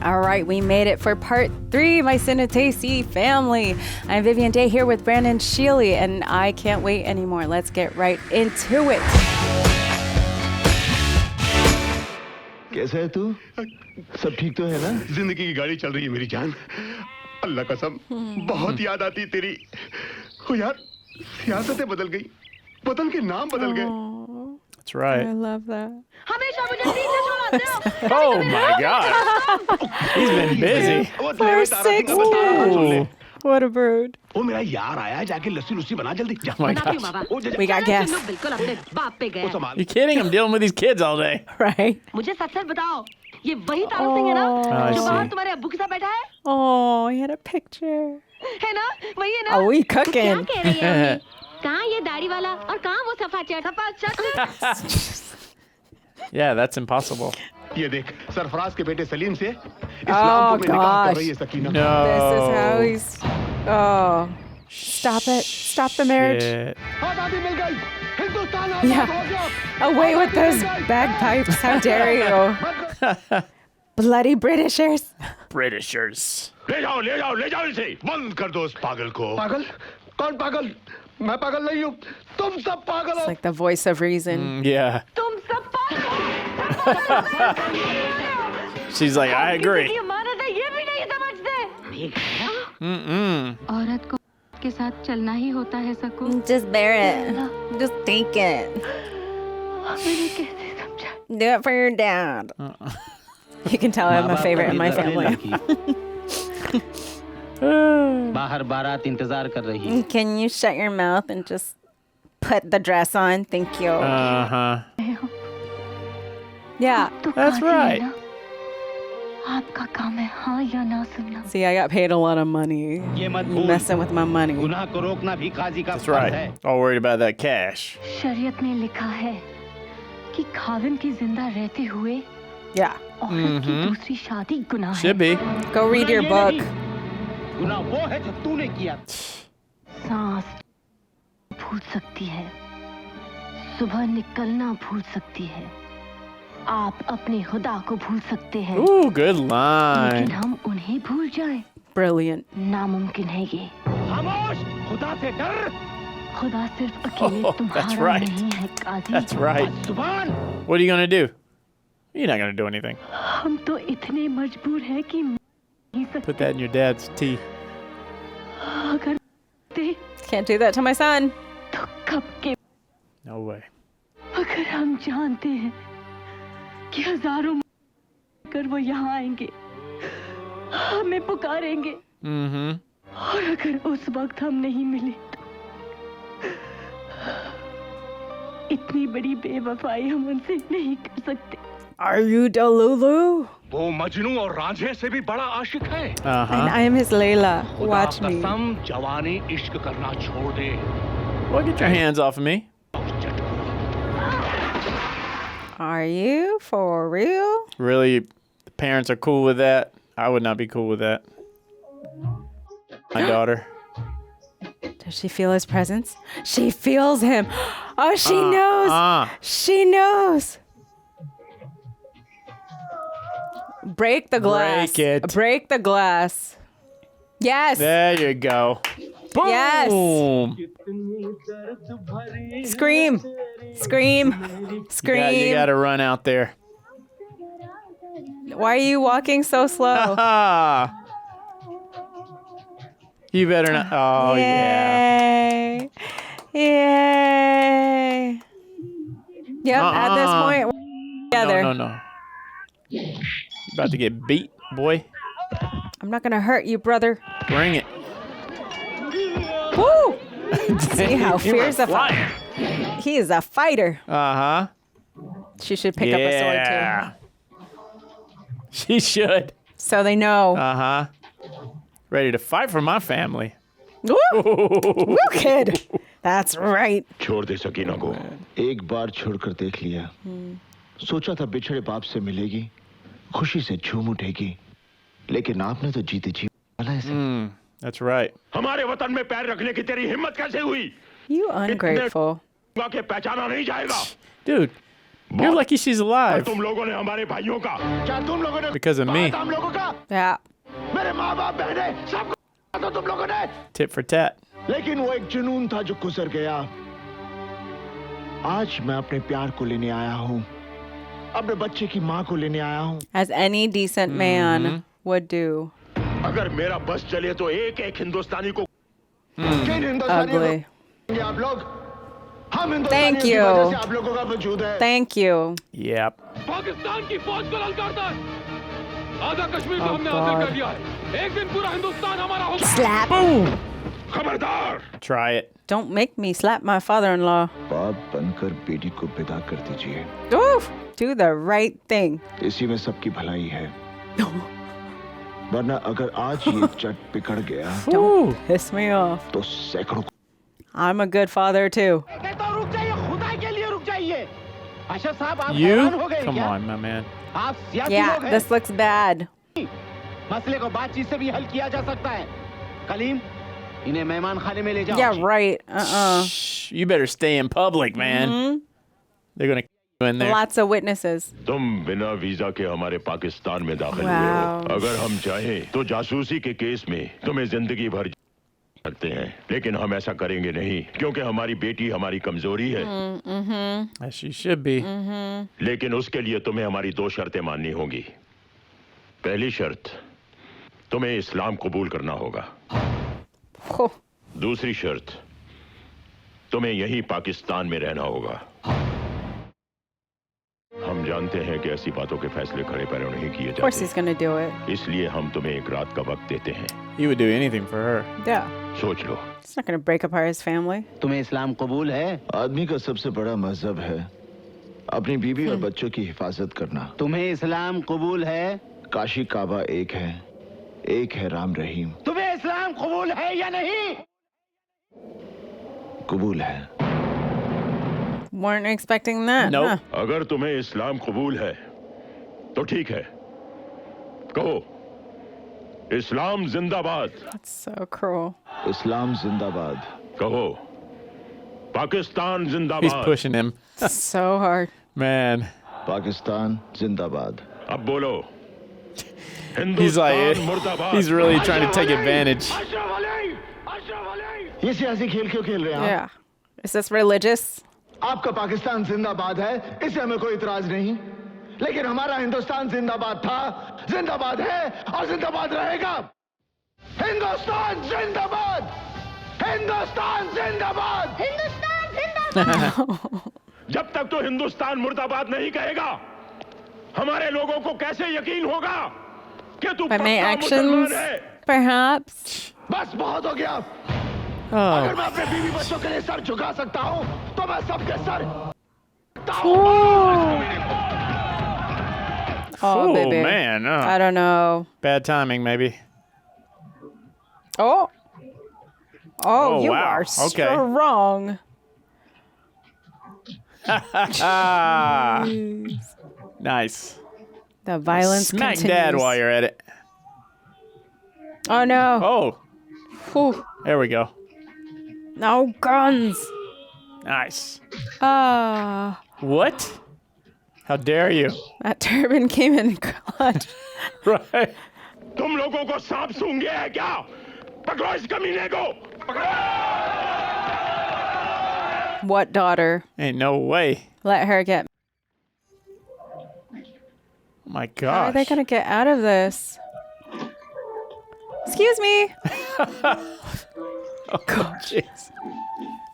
All right, we made it for part 3, my CineDesi family. I'm Vivian Day here with Brandon SHEALY, and I can't wait anymore. Let's get right into it. कैसा है तू? सब ठीक तो है ना? जिंदगी की गाड़ी चल रही है मेरी जान। अल्लाह कसम बहुत याद आती तेरी। ओ यार सियासतें बदल गई, वतन के नाम बदल गए। That's right. I love that. हमेशा मुझे पीछे छोड़ते हो। Oh my God. He's been busy. For 6 months. What a brood. ओ मेरा यार आया, जाके लस्सी लुस्सी बना जल्दी। जा। Oh my gosh. We got guests. बिल्कुल अपने बाप पे गए। You kidding? I'm dealing with these kids all day. Right? मुझे सच सच बताओ, ये वही तारू सिंह है ना I जो बाहर see. तुम्हारे अब्बू के साथ बैठा है? Oh, he had a picture. है ना? वही है ना? Oh, we क्या cooking. कह रही है अम्मी? कहाँ ये दाढ़ी वाला और कहाँ वो सफा चट? Yeah, that's impossible. ये देख सरफराज के बेटे सलीम से Oh, इस्लामपुर में निकाह कर gosh. रही है Sakina. This is how No. he's... Oh. Stop it. Stop the marriage. Shit. आजादी मिल गई, हिंदुस्तान आजाद Yeah. हो गया। Away with those bagpipes. How dare you? Bloody Britishers. Britishers. ले जाओ इसे, बंद कर दो उस पागल को। पागल? कौन पागल? मैं पागल नहीं हूँ, तुम सब पागल It's हो। like the voice of reason. Yeah. तुम सब She's like, I agree. ये मानत है ये भी नहीं समझते। औरत को के साथ चलना ही होता है सकू। Just bear it. Just take it. मैंने कैसे समझा? Do it for your dad. You can tell I'm a favorite in my family. बाहर बारात इंतजार कर रही है। Can you shut your mouth and just put the dress on? Thank you. Uh-huh. Yeah. That's right. आपका काम है हाँ या ना सुनना। See, I got paid a lot of money. ये मत You भूल, messing with my money. गुनाह को रोकना भी काजी का That's फर्ज है। right. All worried about that cash. शरीयत में लिखा है कि खाविन की जिंदा रहते हुए Yeah. औरत की दूसरी शादी गुनाह है। Should be. Go read your ये book. नहीं, गुनाह वो है जो तूने किया। सांस भूल सकती है, सुबह निकलना भूल सकती है, आप अपने खुदा को भूल सकते हैं, Ooh, good लेकिन line. हम उन्हें भूल जाएं Brilliant. नामुमकिन है ये। खामोश, खुदा से डर। खुदा सिर्फ अकेले Oh, that's तुम्हारा right. नहीं है काजी। That's right. जुबान। What are you going to do? You're not going to do anything. हम तो इतने मजबूर हैं कि नहीं सकते। Put that in your dad's tea. अगर ते Can't do that to my son. तो कब के? No way. अगर हम जानते हैं कि हजारों कर वो यहाँ आएंगे, हमें पुकारेंगे, Mm-hmm. और अगर उस वक्त हम नहीं मिले तो इतनी बड़ी बेवफाई हम उनसे नहीं कर सकते। Are you Delulu? वो मजनू और रांझे से भी बड़ा आशिक है। And Uh-huh. I am his Layla. Watch me. कसम जवानी इश्क करना छोड़ दे। Well, get your hands off of me. Are you for real? Really, the parents are cool with that? I would not be cool with that. My daughter. Does she feel his presence? She feels him. Oh, she knows. She knows. Break the glass. Break it. Break the glass. Yes. There you go. Boom. Yes. Scream. Scream. You Scream. got to run out there. Why are you walking so slow? Ah. You better not. Oh, yeah. Yay. Yay. Yep, at this point, we're together. No. You about to get beat, boy. I'm not going to hurt you, brother. Bring it. Woo! See how You were fierce a flying. He is a fighter. Uh-huh. She should pick up a sword, Yeah. She should. too. So they know. Uh-huh. Ready to fight for my family. Woo! Woo, kid. That's right. छोड़ दे सकीना को। एक बार छोड़कर देख लिया, सोचा था बिछड़े बाप से मिलेगी, खुशी से झूम उठेगी, लेकिन आपने तो जीते जी वाला ऐसे। That's right. हमारे वतन में पैर रखने की तेरी हिम्मत कैसे हुई? You ungrateful. के पहचाना नहीं जाएगा। Dude, You're lucky she's alive तुम लोगों ने हमारे भाइयों का क्या तुम लोगों ने because of me. हम लोगों का Yeah. मेरे माँ बाप बहनें सब तो तुम लोगों ने Tit for tat. लेकिन वो एक जुनून था जो गुजर गया। आज मैं अपने प्यार को लेने आया हूँ, अपने बच्चे की माँ को लेने आया हूँ। As any decent man would do. अगर मेरा बस चले तो एक एक हिंदुस्तानी को किन हिंदुस्तानियों Ugly. को आप लोग? हम Thank हिंदुस्तानियों की you. वजह से आप लोगों का वजूद है। Thank you. Yep. पाकिस्तान की फौज को ललकारता है। आधा कश्मीर को हमने हासिल कर लिया है। एक दिन पूरा हिंदुस्तान हमारा होगा। Slap. खबरदार Try it. Don't make me slap my father-in-law. बाप बनकर बेटी को विदा कर दीजिए। Oof. Do the right thing. इसी में सबकी भलाई है। वरना अगर आज ये चट पिकड़ गया Don't piss me off. तो सैकड़ों I'm a good father too. कहता रुक जाइए, खुदा के लिए रुक जाइए। अशर साहब आप You? हैरान हो गए Come क्या? on, my man. आप सियासी Yeah, लोग हैं। this looks bad. मसले को बातचीत से भी हल किया जा सकता है। कलीम, इन्हें मेहमान खाने में ले जाओ। Yeah, right. Shh, you better stay in public, man. They're gonna kick you in there. Lots of witnesses. तुम बिना वीजा के हमारे पाकिस्तान में दाखिल हुए Wow. हो। अगर हम चाहें तो जासूसी के केस में तुम्हें जिंदगी भर सकते हैं, लेकिन हम ऐसा करेंगे नहीं क्योंकि हमारी बेटी हमारी कमजोरी है। As she should be. लेकिन उसके लिए तुम्हें हमारी दो शर्तें माननी होंगी। पहली शर्त, तुम्हें इस्लाम कबूल करना होगा। Oh. दूसरी शर्त, तुम्हें यहीं पाकिस्तान में रहना होगा। हम जानते हैं कि ऐसी बातों के फैसले खड़े पैरों नहीं किए Of course he's जाते, gonna do it. इसलिए हम तुम्हें एक रात का वक्त देते हैं। He would do anything for her. Yeah. सोच लो। He's not gonna break apart his family. तुम्हें इस्लाम कबूल है? आदमी का सबसे बड़ा मजहब है अपनी बीवी और बच्चों की हिफाजत करना। तुम्हें इस्लाम कबूल है? काशी काबा एक है राम रहीम। तुम्हें इस्लाम कबूल है या नहीं? कबूल है। Weren't expecting that. Nope. Huh? अगर तुम्हें इस्लाम कबूल है तो ठीक है, कहो इस्लाम जिंदाबाद। That's so cruel. इस्लाम जिंदाबाद। कहो पाकिस्तान He's जिंदाबाद। pushing him. So hard. Man. Pakistan जिंदाबाद। अब बोलो He's हिंदुस्तान like, मुर्दाबाद। he's really trying to take advantage. ये सियासी खेल क्यों खेल रहे हैं आप? Yeah. Is this religious? आपका पाकिस्तान जिंदाबाद है, इससे हमें कोई इतराज नहीं, लेकिन हमारा हिंदुस्तान जिंदाबाद था, जिंदाबाद है और जिंदाबाद रहेगा। हिंदुस्तान जिंदाबाद, हिंदुस्तान जिंदाबाद, हिंदुस्तान जिंदाबाद। जब तक तो हिंदुस्तान मुर्दाबाद नहीं कहेगा, हमारे लोगों को कैसे यकीन होगा कि तू By my पक्का actions, मुसलमान है? perhaps. बस बहुत हो गया। Oh. अगर मैं अपने बीवी बच्चों के लिए सर झुका सकता हूँ, तो मैं सबके sir Oh, baby. Man. I don't know. Bad timing, maybe. Oh. Oh, you wow. are Okay. strong. Nice. The violence Smack continues. dad while you're at it. Oh no. Oh, Whew. there we go. No guns. Nice. Ah. What? How dare you? That turban came in clutch. Right. तुम लोगों को सांप सूंघ गया है क्या? पकड़ो इस कमीने को। What daughter? Ain't no way. Let her get. Oh my How are gosh. they gonna get out of this? Excuse me. Oh, jeez.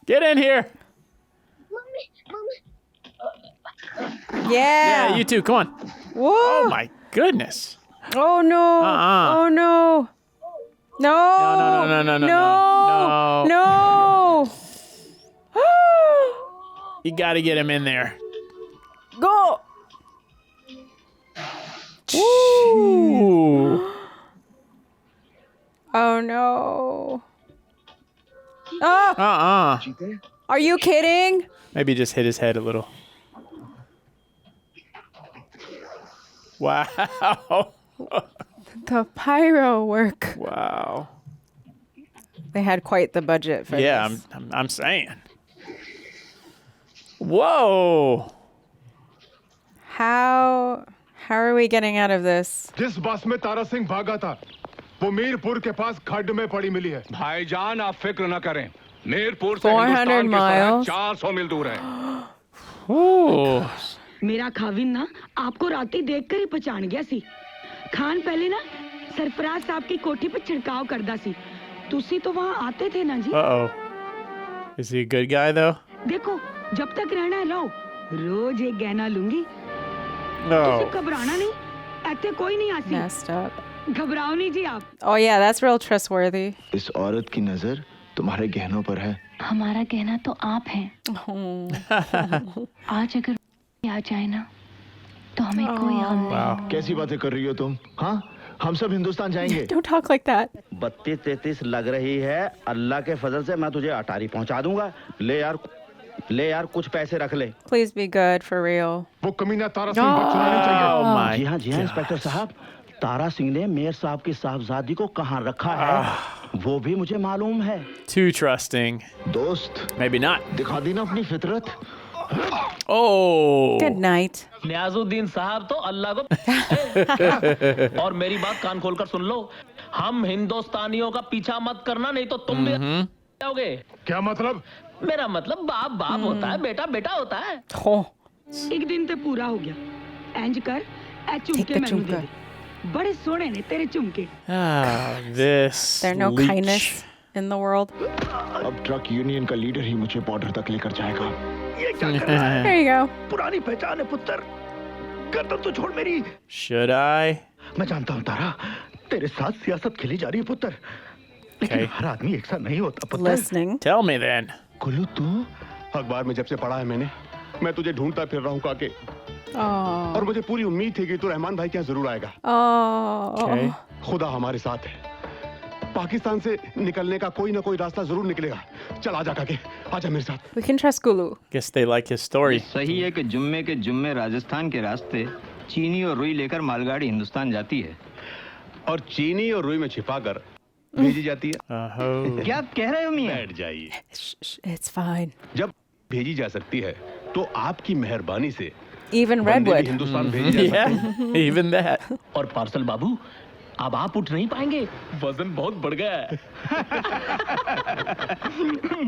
Get in here. Yeah. Yeah, you too. Come on. Whoa. Oh my goodness. Oh no. Uh-uh. Oh no. No. No. No. No. You got to get him in there. Go. Ooh. Oh no. Oh, are you kidding? Maybe just hit his head a little. Wow. The pyro work. Wow. They had quite the budget for Yeah, this. I'm saying. Whoa. How are we getting out of this? जिस बस में तारा सिंह भागा था वो मीरपुर के पास खड्ड में पड़ी मिली है। भाईजान आप फिक्र न करें, मीरपुर से 400 हिंदुस्तान की miles. सरहद 400 मील दूर है। मेरा खाविन ना आपको राती देखकर ही पहचान गया सी। खान पहले ना सरफराज साहब की कोठी पर छिड़काव करदा सी। तुसी तो वहाँ आते थे ना जी। Uh-oh. Is he a good guy, though? देखो जब तक रहना है रहो, रोज एक गहना लूंगी। No. तुसी घबराना नहीं, ऐसे कोई नहीं आसी। Messed up. घबराओ नहीं जी आप। Oh yeah, that's real trustworthy. इस औरत की नजर तुम्हारे गहनों पर है। हमारा गहना तो आप हैं। आज अगर आ जाए ना तो हमें कोई हाल नहीं। कैसी बातें कर रही हो तुम? हाँ, हम सब हिंदुस्तान जाएंगे। Don't talk like that. 32-33 लग रही है। अल्लाह के फजल से मैं तुझे अटारी पहुंचा दूंगा। ले यार कुछ पैसे रख ले। Please be good for real. वो कमीना तारा सिंह बचना नहीं चाहिए। Oh my जी हाँ इंस्पेक्टर साहब, तारा सिंह ने मेयर साहब की साहबजादी को कहाँ रखा है वो भी मुझे मालूम है। Too trusting. दोस्त, Maybe not. दिखा दी ना अपनी फितरत। Oh. Good night. न्याजुद्दीन साहब तो अल्लाह को और मेरी बात कान खोलकर सुन लो, हम हिंदुस्तानियों का पीछा मत करना नहीं तो तुम भी जाओगे। क्या मतलब? मेरा मतलब बाप होता है, बेटा होता है। Oh. एक दिन ते पूरा हो गया। इंज कर, ए चुमके मैनू दे दे। बड़े सोहने ने तेरे चुमके। This There's no leech. kindness in the world. अब ट्रक यूनियन का लीडर ही मुझे बॉर्डर तक लेकर जाएगा। There you go. पुरानी पहचान है पुत्र। गर्दन तो छोड़ मेरी। Should I? मैं जानता हूँ तारा, तेरे साथ सियासत खेली जा रही है पुत्र। लेकिन हर आदमी एक सा नहीं होता पुत्र। Listening. Tell me then. Kullu तू? अखबार में जब से पढ़ा है मैंने, मैं तुझे ढूंढता फिर रहा हूँ काके। Oh. और मुझे पूरी उम्मीद थी कि तू रहमान भाई के यहाँ जरूर आएगा। Oh. Okay. खुदा हमारे साथ है। पाकिस्तान से निकलने का कोई ना कोई रास्ता जरूर निकलेगा। चल आजा काके, आजा मेरे साथ। We can trust Gulu. Guess they like his story. सही है कि जुम्मे के जुम्मे राजस्थान के रास्ते चीनी और रुई लेकर मालगाड़ी हिंदुस्तान जाती है और चीनी और रुई में छिपाकर भेजी जाती है। क्या कह रहे हो मियां? बैठ जाइए। It's fine. जब भेजी जा सकती है तो आपकी मेहरबानी से Even बंदे भी Redwood. हिंदुस्तान भेजे जा सकते हैं। Yeah, even that. और पार्सल बाबू, अब आप उठ नहीं पाएंगे, वजन बहुत बढ़ गया है।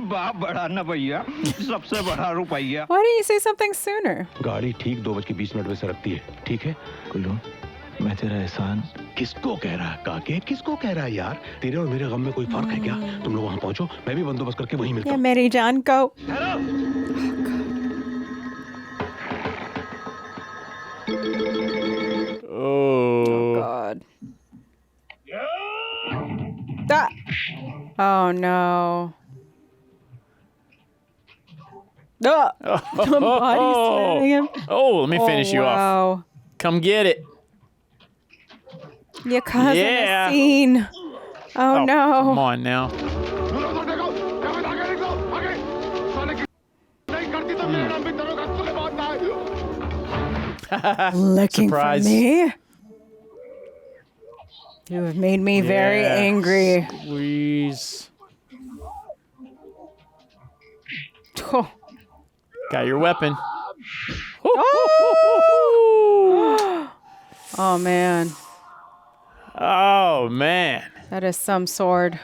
बाप बड़ा ना भैया, सबसे बड़ा रुपया। Why didn't you say something sooner? गाड़ी ठीक 2:20 में सरकती है, ठीक है? कुल्लू, मैं तेरा एहसान किसको कह रहा है काके? किसको कह रहा है यार? तेरे और मेरे गम में कोई फर्क है क्या? तुम लोग वहाँ पहुँचो, मैं भी बंदोबस्त करके वहीं मिलता Yeah, हूँ। Mary John, go. Oh. God. Ah. Oh no. Ah. The body slamming him. Oh, let me finish you off. Wow. Come get it. You're causing Yeah. a scene. Oh, Come no. on now. Looking for Surprise. me? You have made me very Yeah. angry. Squeeze. Oh. Got your weapon. Oh, man. Oh, man. That is some sword.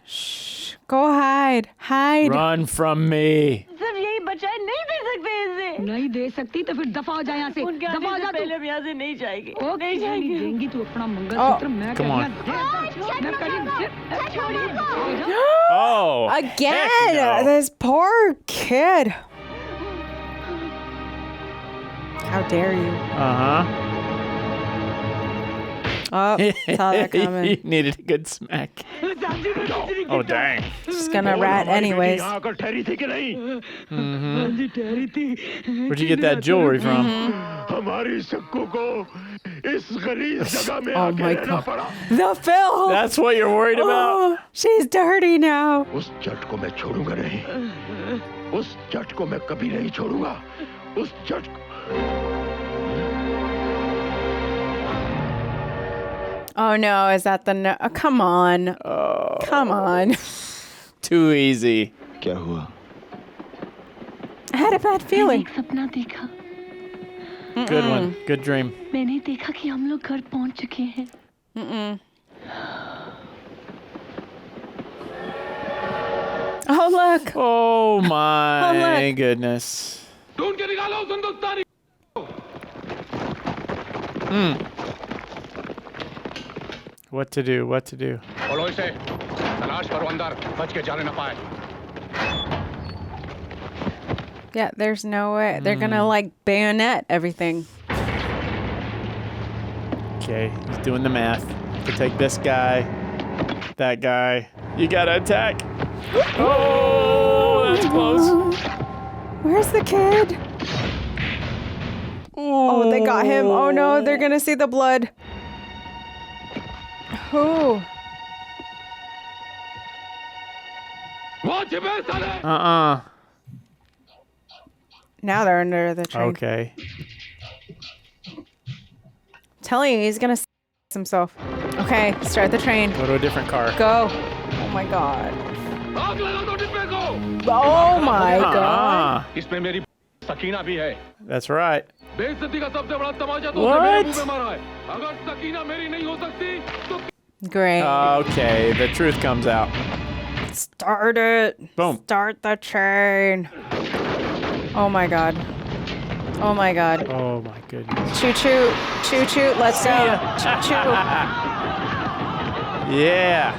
Shh. Go hide. Hide. Run from me. सिर्फ यही बचा है, नहीं दे सकते इसे। नहीं दे सकती तो फिर दफा हो जा यहाँ से। उनके दफा हो आने जा से तू। पहले हम यहाँ से नहीं जाएंगे। नहीं जाएंगे। देंगी तू अपना मंगलसूत्र, मैं come on. Oh. Again. heck no. This poor kid. How dare you? Uh-huh. Oh, saw that He coming. needed a good smack. Oh, dang. She's gonna rat anyways. यहाँ आकर ठहरी थी कि नहीं? Where'd you get that jewelry from? हमारी सक्कू को इस गलीज जगह में Oh आके my रहना God. पड़ा। The film. That's what you're worried about? Oh, she's dirty now. उस जट को मैं छोड़ूंगा नहीं। उस जट को मैं कभी नहीं छोड़ूंगा। उस जट को। Oh no, is that the no? Oh, come on. Come on. Too easy. क्या हुआ? I had a bad feeling. मैंने एक सपना देखा. Good one. Good dream. मैंने देखा कि हम लोग घर पहुंच चुके हैं. Oh, look. Oh my look. goodness. ढूंढ के निकालो उस हिंदुस्तानी. What to do? What to do? बोलो इसे. तलाश करो अंदर. बच के जाने ना पाए. Yeah, there's no way. They're gonna like bayonet everything. Okay, he's doing the math. To take this guy, that guy. You gotta attack. Oh, that's close. Where's the kid? Oh, they got him. Oh no, they're gonna see the blood. Who? Now they're under the train. Okay. Telling you, he's gonna himself. Okay, start the train. Go to a different car. Go. Oh my god. Oh my god. इसमें मेरी सकीना भी है. That's right. बेइज्जती का सबसे बड़ा तमाचा तो उसने मेरे मुंह में मारा है. अगर सकीना मेरी नहीं हो सकती तो Great. Okay, the truth comes out. Start it. Boom. Start the train. Oh my god. Oh my god. Oh my goodness. Choo choo. Choo choo. Let's go. Choo choo. Yeah.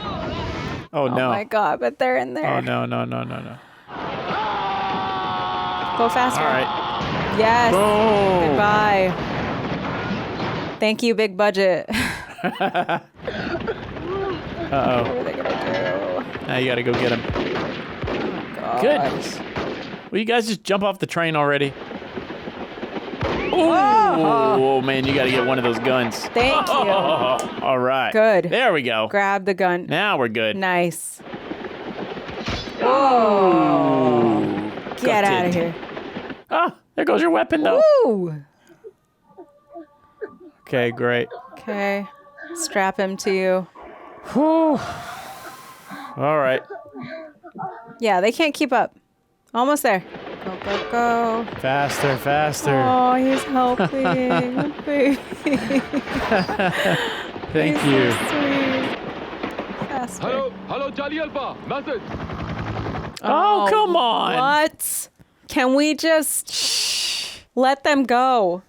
Oh no. Oh my god, but they're in there. Oh no, no, no, no, no. Go faster. All right. Yes. Boom. Goodbye. Thank you, big budget. Uh-oh. What are they gonna do? Now you gotta go get him. Oh god. Goodness. Will you guys just jump off the train already? Whoa. Oh man, you gotta get one of those guns. Thank you. All right. Good. There we go. Grab the gun. Now we're good. Nice. Whoa. Get out of here. Ah, there goes your weapon though. Woo. Okay, great. Okay. Strap him to you. Whew. All right. Yeah, they can't keep up. Almost there. Go, go, go. Faster, faster. Oh, he's helping. Baby. Thank He's you. so sweet. Faster. Hello, Charlie Alpha. Message. Oh, come on. What? Can we just let them go?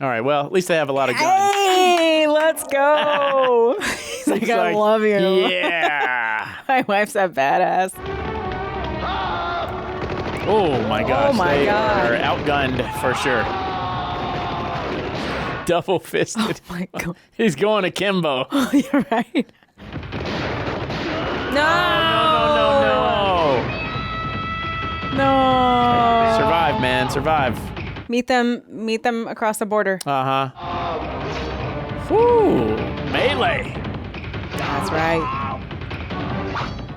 All right, well, at least they have a lot of guns. Hey, let's go. He's like, I love you. Yeah. My wife's a badass. Oh my gosh. Oh my they God. are outgunned for sure. Double fisted. Oh my God. He's going akimbo. Oh, you're right. No. No. Survive, man. Survive. Meet them across the border. Uh-huh. Whew. Melee. That's right.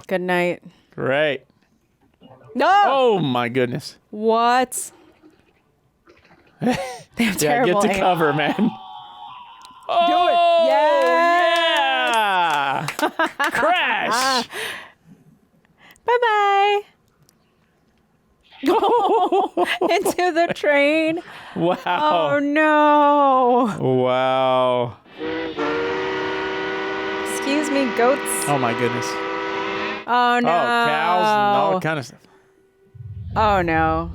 Good night. Great. No. Oh my goodness. What? They have Yeah, terrible get to aim. cover, man. Do it. Yeah. Crash. Bye-bye. Into the train. Wow. Oh no. Wow. Excuse me, goats. Oh my goodness. Oh no. Oh, cows and all kind of stuff. Oh no.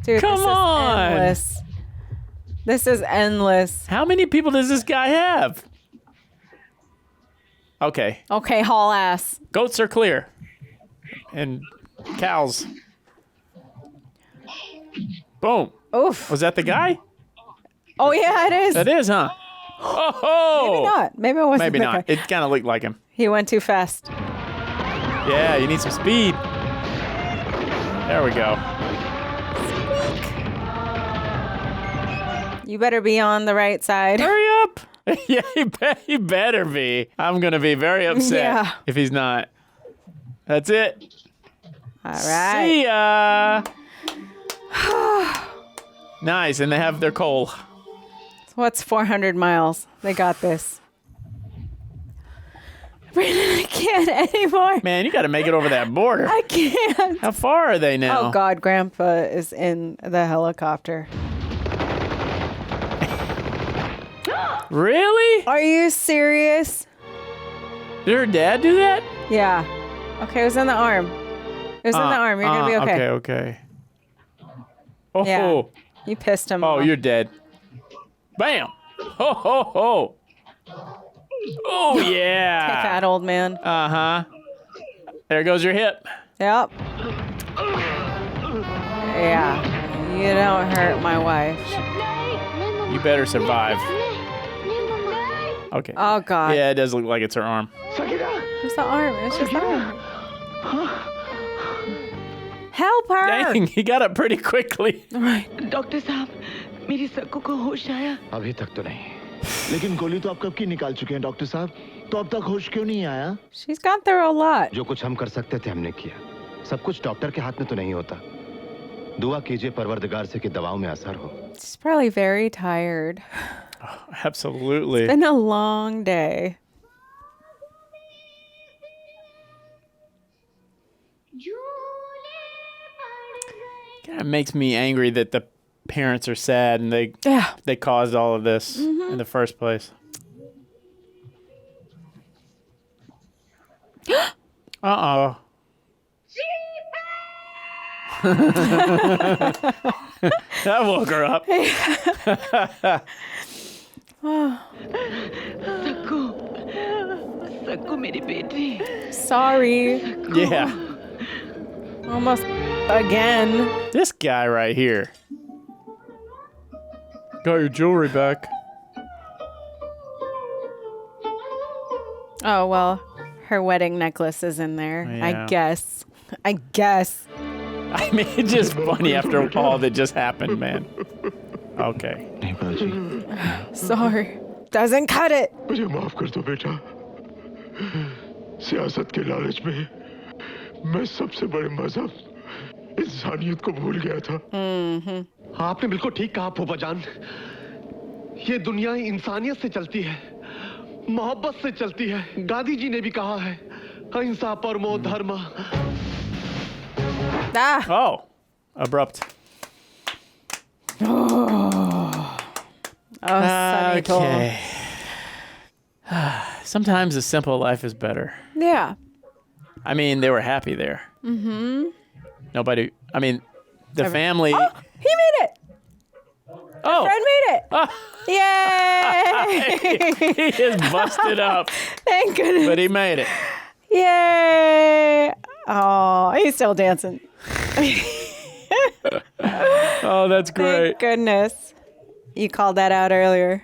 Dude, Come this on. is endless. This is endless. How many people does this guy have? Okay. Okay, haul ass. Goats are clear. And cows. Boom. Oof. Was that the guy? Oh yeah, it is. That is, huh? Oh. Maybe not. Maybe it wasn't Maybe the not. guy. It kind of looked like him. He went too fast. Yeah, you need some speed. There we go. You better be on the right side. Hurry up. Yeah, he better be. I'm going to be very upset Yeah. if he's not. That's it. All right. See ya. Nice, and they have their coal. What's 400 miles? They got this. Brandon, I can't anymore. Man, you got to make it over that border. I can't. How far are they now? Oh, God, Grandpa is in the helicopter. Really? Are you serious? Did her dad do that? Yeah. Okay, it was in the arm. It was in the arm. You're going to be okay. Okay. Oh, Yeah. You pissed him off. you're dead. Bam. Ho, ho, ho. Oh, yeah. Fat old man. Uh-huh. There goes your hip. Yep. Yeah. You don't hurt my wife. You better survive. Okay. Oh, God. Yeah, it does look like it's her arm. It's the arm. It's just the arm. Help her. Dang, he got up pretty quickly. Doctor साहब मेरी सक्कू को होश आया अभी तक तो नहीं लेकिन गोली तो आप कब की निकाल चुके हैं डॉक्टर साहब तो अब तक होश क्यों नहीं आया She's gone through a lot. जो कुछ हम कर सकते थे हमने किया सब कुछ डॉक्टर के हाथ में तो नहीं होता दुआ कीजिए परवरदिगार से कि दवाओं में असर हो She's probably very tired. Absolutely. It's been a long day. It makes me angry that the parents are sad and they caused all of this in the first place. Uh-oh. That woke her up. Sakku Sakku मेरी बेटी Sorry. Yeah. Almost again. This guy right here. Got your jewelry back. Oh, well, her wedding necklace is in there. Yeah. I guess. I mean, it's just funny after all that just happened, man. Okay. Sorry. Doesn't cut it. मुझे माफ कर दो बेटा सियासत के लालच में मैं सबसे बड़े मजहब इंसानियत को भूल गया था आपने बिल्कुल ठीक कहा फूफाजान ये दुनिया इंसानियत से चलती है मोहब्बत से चलती है गांधी जी ने भी कहा है अहिंसा परमो धर्म Oh, abrupt. Sunny Toll. Okay. Sometimes a simple life is better. Yeah. I mean, they were happy there. Mm-hmm. Nobody, I mean, the family. Oh, he made it. Oh. My friend made it. Yay. He is busted up. Thank goodness. But he made it. Yay. Oh, he's still dancing. Oh, that's great. Thank goodness. You called that out earlier.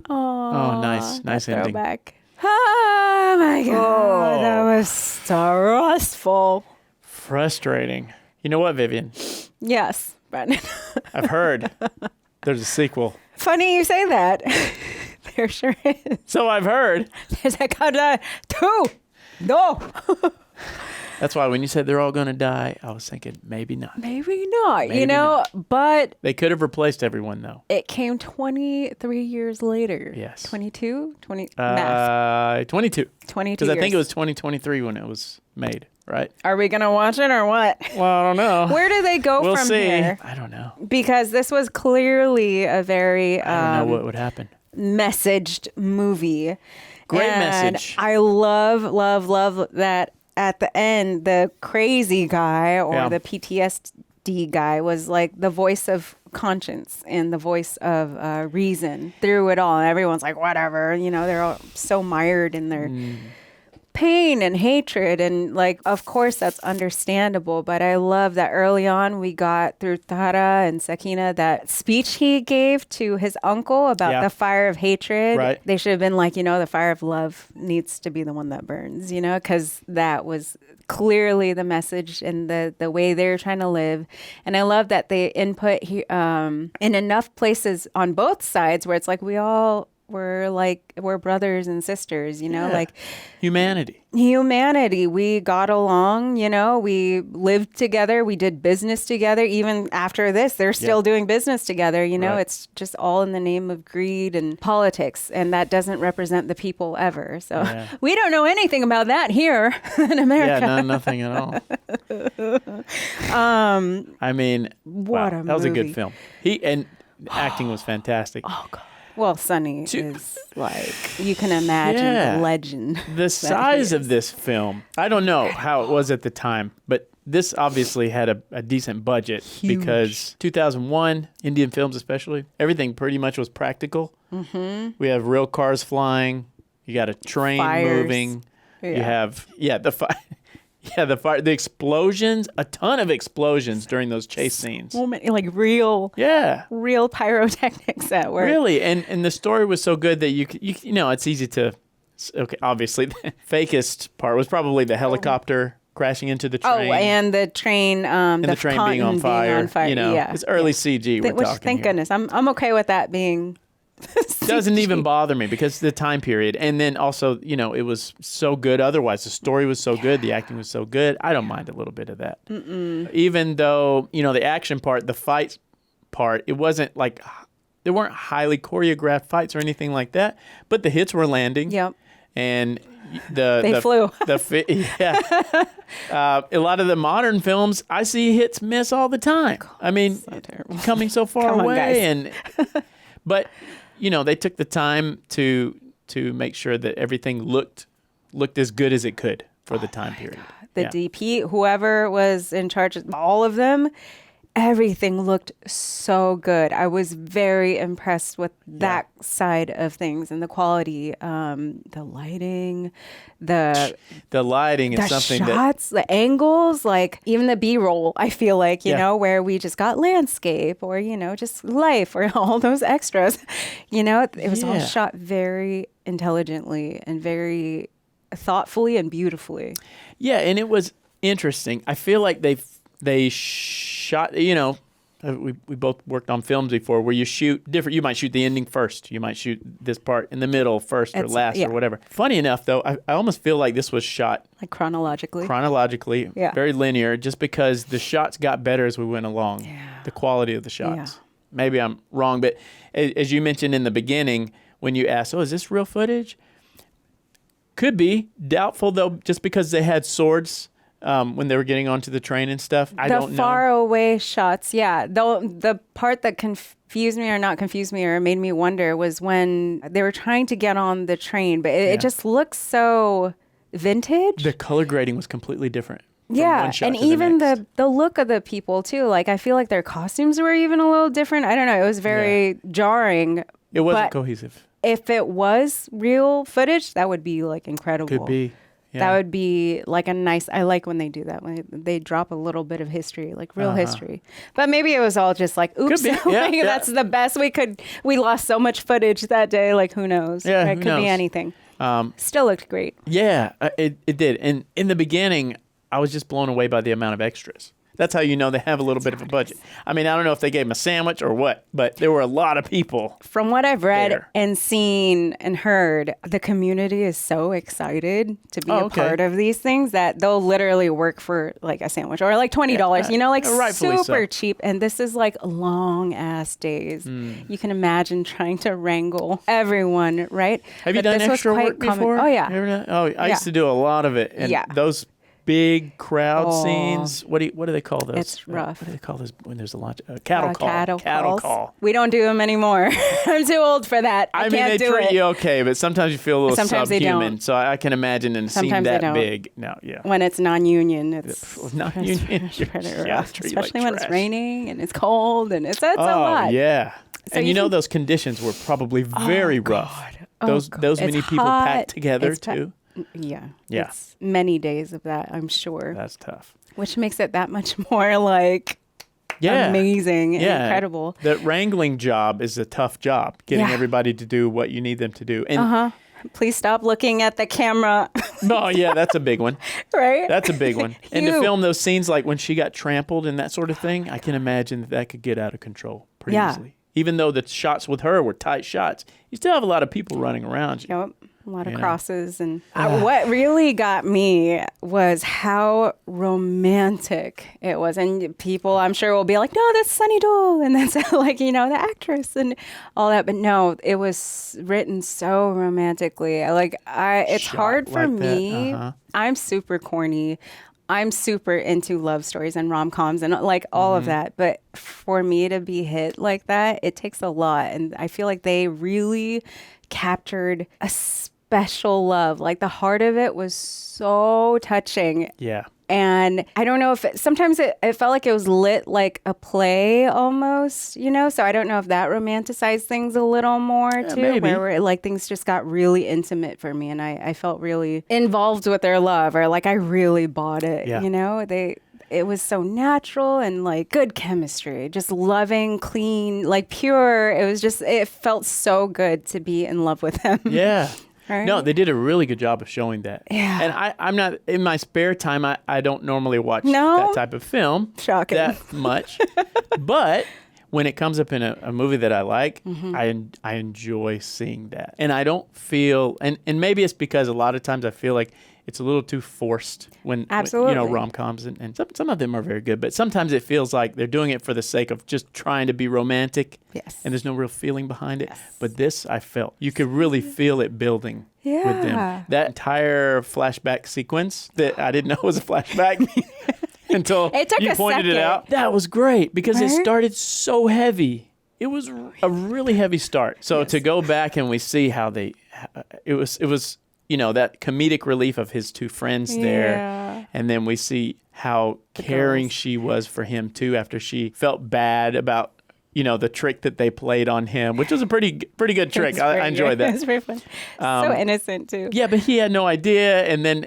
Oh, nice. Nice ending. Throwback. Oh, my God. That was stressful. Frustrating. You know what, Vivian? Yes, Brandon. I've heard there's a sequel. Funny you say that. There sure is. So I've heard. There's a KATHA 2. No. That's why when you said they're all going to die, I was thinking maybe not. Maybe not, Maybe you know, but They could have replaced everyone, though. it came 23 years later. Yes. 22? 20, math. 22. 22 Because I think it years. was 2023 when it was made, right? Are we going to watch it or what? Well, I don't know. Where do they go We'll from see. here? I don't know. Because this was clearly a very I don't know what would happen. messaged movie. Great And message. I love that at the end, the crazy guy or Yeah. the PTSD guy was like the voice of conscience and the voice of reason through it all. And everyone's like, whatever, you know, they're all so mired in their pain and hatred. And like, of course, that's understandable. But I love that early on we got through Tara and Sakina, that speech he gave to his uncle about the fire of hatred. Right. They should have been like, you know, the fire of love needs to be the one that burns, you know, because that was clearly the message and the way they're trying to live. And I love that they input in enough places on both sides where it's like we all we're brothers and sisters, you know, like humanity. We got along, you know, we lived together, we did business together. Even after this, they're still doing business together, you know. It's just all in the name of greed and politics, and that doesn't represent the people ever. So we don't know anything about that here in America. Yeah, nothing at all. I mean, that was a good film. And acting was fantastic. Oh God. Well, Sonny is like, you can imagine the legend. The size of this film, I don't know how it was at the time, but this obviously had a decent budget. Huge. Because 2001, Indian films especially, everything pretty much was practical. Mm-hmm. We have real cars flying. You got a train moving. Yeah. You have, the fire. Yeah, the explosions, a ton of explosions during those chase scenes. So many, like real pyrotechnics at work. Really, and the story was so good that you know, it's easy to, okay, obviously the fakest part was probably the helicopter crashing into the train. Oh, and the train, the train being on fire. You know, it's early CG we're talking thank goodness. I'm okay with that being doesn't even bother me because the time period, and then also, you know, it was so good otherwise. The story was so good, the acting was so good. I don't mind a little bit of that. Even though, you know, the action part, the fight part, it wasn't like, there weren't highly choreographed fights or anything like that, but the hits were landing. Yep. And they flew. A lot of the modern films, I see hits miss all the time. I mean, coming so far away, but you know, they took the time to make sure that everything looked as good as it could for the time period. The DP, whoever was in charge of all of them, everything looked so good. I was very impressed with that side of things and the quality, the lighting, the lighting is something shots, the angles, like even the B-roll, I feel like, you know, where we just got landscape or, you know, just life or all those extras, you know, it was all shot very intelligently and very thoughtfully and beautifully. Yeah. And it was interesting. I feel like they shot, you know, we both worked on films before where you shoot different. You might shoot the ending first. You might shoot this part in the middle first or last or whatever. Funny enough, though, I almost feel like this was shot like chronologically, very linear, just because the shots got better as we went along. The quality of the shots. Maybe I'm wrong, but as you mentioned in the beginning, when you asked, "Oh, is this real footage?" Could be doubtful though, just because they had swords. When they were getting onto the train and stuff. I don't know. The far away shots, the part that confused me or made me wonder was when they were trying to get on the train, but it just looks so vintage. The color grading was completely different. Yeah, and even the look of the people too. Like I feel like their costumes were even a little different. I don't know. It was very jarring. It wasn't cohesive. If it was real footage, that would be like incredible. Could be. Yeah. That would be like I like when they do that, when they drop a little bit of history, like real history. But maybe it was all just like, oops, that's the best we lost so much footage that day, like who knows? Yeah, it could be anything. Still looked great. Yeah, it did. And in the beginning, I was just blown away by the amount of extras. That's how you know they have a little bit of a budget. I mean, I don't know if they gave them a sandwich or what, but there were a lot of people. From what I've read and seen and heard, the community is so excited to be a part of these things that they'll literally work for like a sandwich or like $20, you know, like super cheap. And this is like long ass days. You can imagine trying to wrangle everyone, right? Have you done extra work before? Oh, yeah. I used to do a lot of it. And those big crowd scenes. What do they call those? It's rough. What do they call those when there's a launch? Cattle call. We don't do them anymore. I'm too old for that. I mean, can't they treat you okay, but sometimes you feel a little sometimes subhuman. So I can imagine in a scene that big. No, when it's non-union, it's non-union. Especially when it's raining and it's cold and it's a lot. Yeah. So and you know those conditions were probably very rough. Those many people packed together too. Yeah. It's many days of that, I'm sure. That's tough. Which makes it that much more like amazing and incredible. The wrangling job is a tough job, getting everybody to do what you need them to do. And please stop looking at the camera. Oh, yeah, that's a big one. Right? That's a big one. And to film those scenes like when she got trampled and that sort of thing, I can imagine that could get out of control pretty easily. Even though the shots with her were tight shots, you still have a lot of people running around you. Yep. A lot of You know? crosses. And what really got me was how romantic it was. And people, I'm sure, will be like, no, that's Sunny Deol. And that's like, you know, the actress and all that. But no, it was written so romantically. It's Shot hard for like that, me. I'm super corny. I'm super into love stories and rom-coms and like all of that. But for me to be hit like that, it takes a lot. And I feel like they really captured a special love. Like the heart of it was so touching. Yeah. And I don't know if sometimes it felt like it was lit like a play almost, you know? So I don't know if that romanticized things a little more too. maybe. Where like things just got really intimate for me and I felt really involved with their love or like I really bought it, Yeah. you know? It was so natural and like good chemistry, just loving, clean, like pure. It felt so good to be in love with him. Yeah. Right? No, they did a really good job of showing that. Yeah. And I'm not, in my spare time, I don't normally watch No? that type of film. Shocking. That much. But when it comes up in a movie that I like, Mm-hmm. I enjoy seeing that. And I don't feel, and maybe it's because a lot of times I feel like it's a little too forced when Absolutely. you know, rom-coms and some of them are very good, but sometimes it feels like they're doing it for the sake of just trying to be romantic. Yes. And there's no real feeling behind it. But this, I felt, you could really feel it building with Yeah. them. That entire flashback sequence that I didn't know was a flashback until It took you a pointed it second. out. That was great because it Right? started so heavy. It was a really heavy start. So to go back and we see how it was, you know, that comedic relief of his two friends there. Yeah. And then we see how caring girls. she was for him too after she felt bad about, you know, the trick that they played on him, which was a pretty good trick. It's I very enjoyed good. that. It was very fun. So innocent too. Yeah, but he had no idea. And then,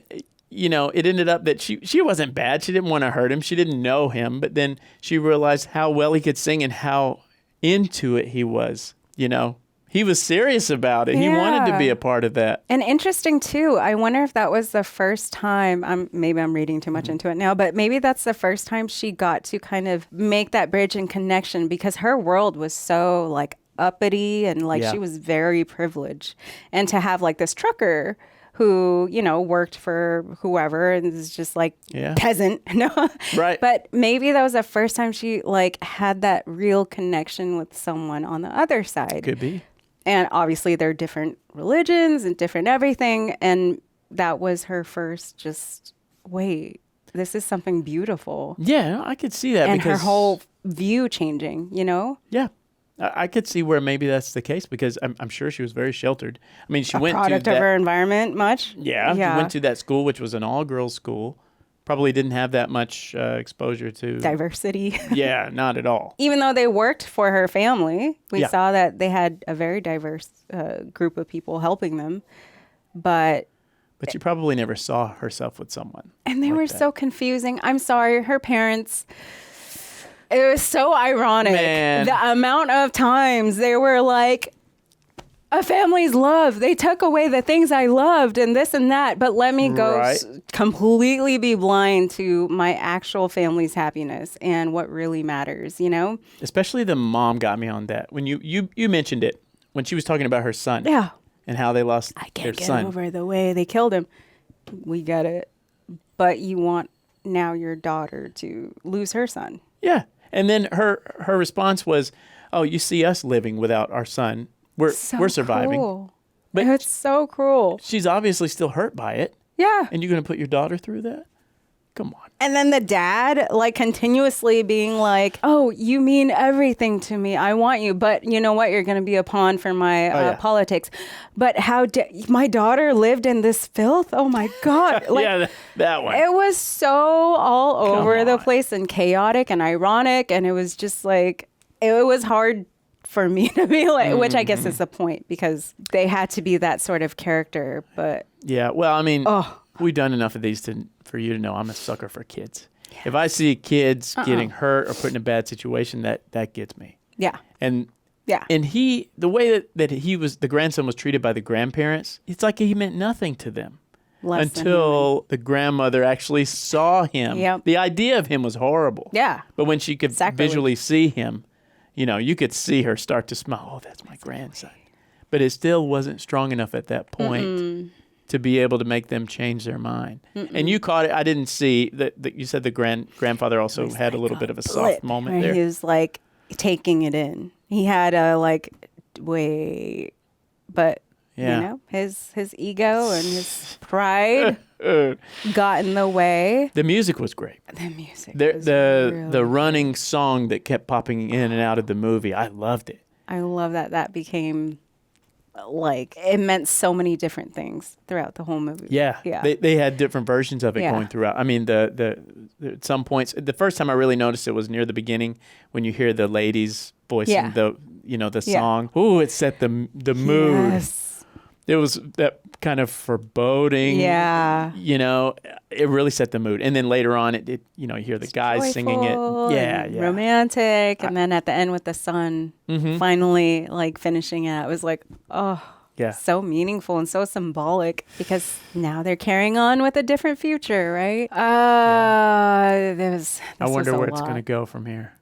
you know, it ended up that she wasn't bad. She didn't want to hurt him. She didn't know him. But then she realized how well he could sing and how into it he was, you know. He was serious about it. He wanted to Yeah. be a part of that. And interesting too, I wonder if that was the first time, maybe I'm reading too much into it now, but maybe that's the first time she got to kind of make that bridge and connection because her world was so like uppity and like Yeah. she was very privileged. And to have like this trucker who, you know, worked for whoever and is just like Yeah. peasant. No. Right. But maybe that was the first time she like had that real connection with someone on the other side. Could be. And obviously they're different religions and different everything. And that was her first just, wait, this is something beautiful. Yeah, I could see that. And because her whole view changing, you know? Yeah. I could see where maybe that's the case because I'm sure she was very sheltered. I mean, she A went product to of that, her environment much? Yeah, she went to that school, which was an all-girls school. Probably didn't have that much exposure to diversity. Yeah, not at all. Even though they worked for her family, we Yeah. saw that they had a very diverse group of people helping them. But she probably never saw herself with someone. and they like were that. so confusing. I'm sorry, her parents. It was so ironic. Man. The amount of times they were like, a family's love. They took away the things I loved and this and that, but let me go Right. completely be blind to my actual family's happiness and what really matters, you know? Especially the mom got me on that. When you mentioned it, when she was talking about her son. Yeah. And how they lost I their can't get son. over the way they killed him. We get it. But you want now your daughter to lose her son. Yeah. And then her response was, "Oh, you see us living without our son. We're surviving." Cruel. But it's so cruel. She's obviously still hurt by it. Yeah. And you're going to put your daughter through that? Come on. And then the dad, like, continuously being like, oh, you mean everything to me. I want you. But you know what? You're going to be a pawn for my politics. But my daughter lived in this filth? Oh, my God. Like, yeah, that one. it was so all over the on. place and chaotic and ironic. And it was just like, it was hard for me to be like, which I guess is the point because they had to be that sort of character. But Yeah, well, I mean, we've done enough of these for you to know I'm a sucker for kids. Yeah. If I see kids getting hurt or put in a bad situation, that gets me. yeah. And Yeah. and the way that the grandson was treated by the grandparents, it's like he meant nothing to them. Less than until the grandmother actually saw him. Yep. The idea of him was horrible. Yeah. But when she could Sacrilege. visually see him, you know, you could see her start to smile. Oh, that's my grandson. But it still wasn't strong enough at that point to be able to make them change their mind. And you caught it. I didn't see that. You said the grandfather also had a little bit of a soft moment there. He was like taking it in. He had a like, wait, but you know, his ego and his pride got in the way. The music was great. The running song that kept popping in and out of the movie, I loved it. I love that became like, it meant so many different things throughout the whole movie. Yeah. They had different versions of it going throughout. I mean, the at some points, the first time I really noticed it was near the beginning when you hear the ladies voicing the song. Ooh, it set the mood. Yes. It was that kind of foreboding. Yeah. You know, it really set the mood. And then later on, it you know, you hear the guys singing it. Yeah. Romantic. And then at the end with the son finally like finishing it, it was like, oh, so meaningful and so symbolic because now they're carrying on with a different future, right? I wonder where it's going to go from here.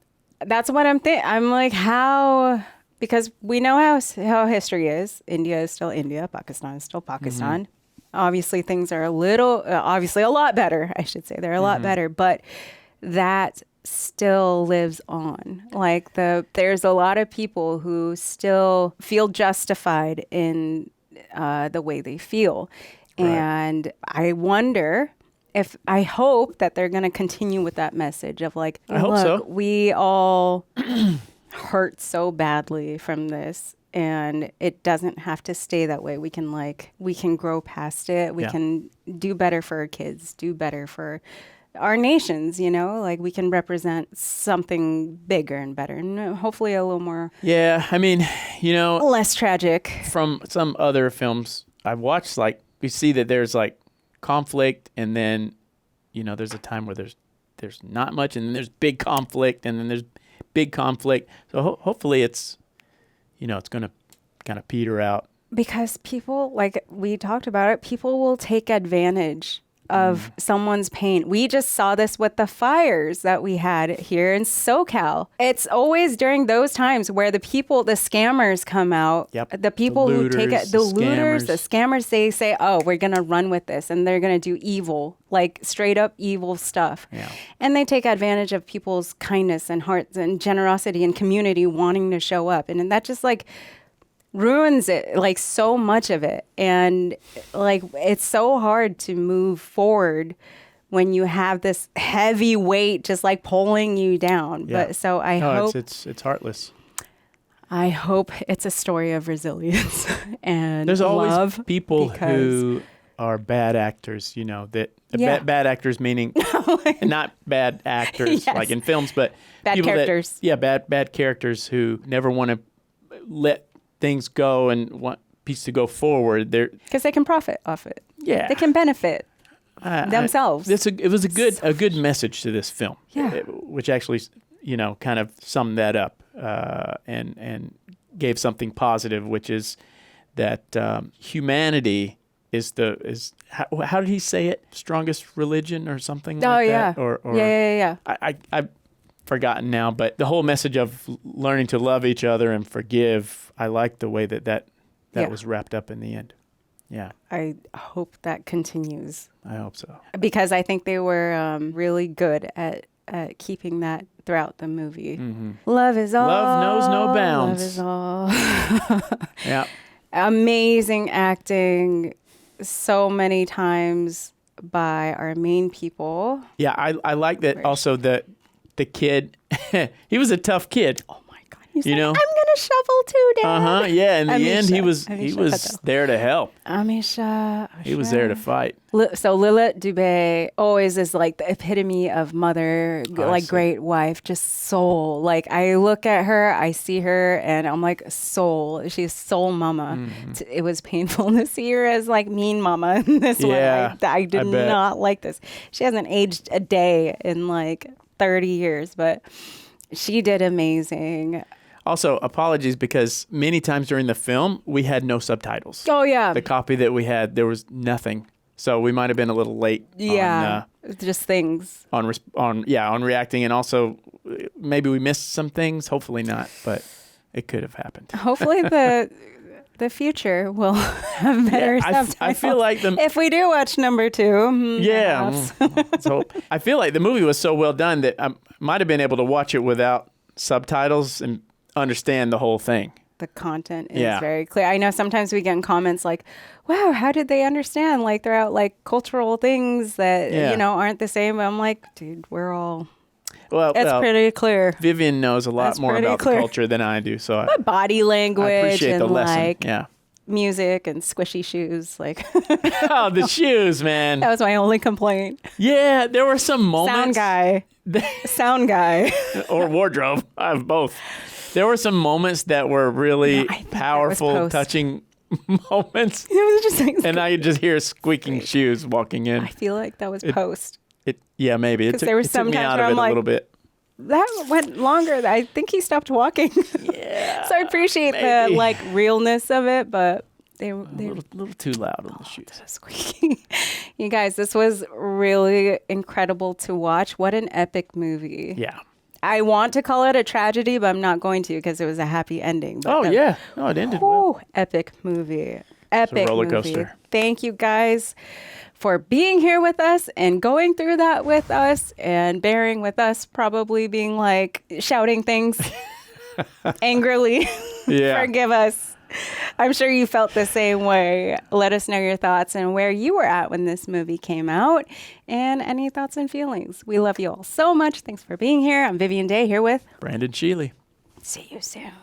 That's what I'm thinking. I'm like, how... Because we know how history is. India is still India. Pakistan is still Pakistan. Obviously, things are a lot better, I should say. They're a lot better. But that still lives on. Like, there's a lot of people who still feel justified in the way they feel. Right. And I wonder... I hope that they're going to continue with that message of like, look, we all... hurt so badly from this, and it doesn't have to stay that way. We can grow past it. We can do better for our kids, do better for our nations, you know, like we can represent something bigger and better, and hopefully a little more. Yeah, I mean, you know, less tragic. From some other films I've watched, like we see that there's like conflict, and then, you know, there's a time where there's not much, and then there's big conflict, and then there's big conflict. So hopefully it's, you know, it's going to kind of peter out. Because people, like we talked about it, people will take advantage of someone's pain. We just saw this with the fires that we had here in SoCal. It's always during those times where the scammers come out. Yep. The people who take it, the looters, the scammers, they say, oh, we're going to run with this. And they're going to do evil, like straight up evil stuff. Yeah. And they take advantage of people's kindness and hearts and generosity and community wanting to show up. And that just like ruins it, like so much of it. And like it's so hard to move forward when you have this heavy weight just like pulling you down. But so I hope it's heartless. I hope it's a story of resilience and there's always love, people who are bad actors, you know, that bad actors meaning not bad actors like in films, but bad characters. Bad characters who never want to let things go and want peace to go forward. Because they can profit off it. Yeah, they can benefit themselves. It was a good message to this film. Yeah, which actually, you know, kind of summed that up and gave something positive, which is that humanity is how did he say it? Strongest religion or something like that? Or yeah. I've forgotten now, but the whole message of learning to love each other and forgive, I like the way that was wrapped up in the end. Yeah. I hope that continues. I hope so. Because I think they were really good at keeping that throughout the movie. Mm-hmm. Love is all. Love knows no bounds. Love is all. Yeah. Amazing acting so many times by our main people. Yeah, I like that also that the kid, he was a tough kid. Oh my God. He's I'm going to shovel too, Dad. Yeah, in the end, he was there to help. Ameesha. He was there to fight. So Lilith Dubé always is like the epitome of mother, great wife, just soul. Like I look at her, I see her, and I'm like, soul. She's soul mama. Mm-hmm. It was painful to see her as like mean mama in this one. I did not like this. She hasn't aged a day in like 30 years, but she did amazing. Also, apologies because many times during the film, we had no subtitles. Oh, yeah. The copy that we had, there was nothing So we might have been a little late. Yeah, just things. On reacting, and also maybe we missed some things. Hopefully not, but it could have happened. Hopefully the future will have better subtitles. I feel like if we do watch number 2. Let's hope. I feel like the movie was so well done that I might have been able to watch it without subtitles and understand the whole thing. The content is very clear. I know sometimes we get in comments like, wow, how did they understand like throughout like cultural things that, aren't the same? I'm like, dude, we're all... Well, it's pretty clear. Vivian knows a lot more about the culture than I do. So body language, I appreciate the lesson. Like music and squishy shoes. Like oh, the shoes, man. That was my only complaint. Yeah, there were some moments. Sound guy. Or wardrobe. I have both. There were some moments that were really powerful, touching moments. It was just like, and I could just hear squeaking shoes walking in. I feel like that was post. Maybe. It took me out of it a little bit. That went longer. I think he stopped walking. Yeah. So I appreciate the like realness of it, but they were a little too loud on the shoes. So squeaky. You guys, this was really incredible to watch. What an epic movie. Yeah. I want to call it a tragedy, but I'm not going to because it was a happy ending. But it ended well. Epic movie. Epic it's a roller movie. Coaster. Thank you guys for being here with us and going through that with us and bearing with us, probably being like shouting things angrily. Yeah. Forgive us. I'm sure you felt the same way. Let us know your thoughts and where you were at when this movie came out and any thoughts and feelings. We love you all so much. Thanks for being here. I'm Vivian Day here with Brandon Shealy. See you soon.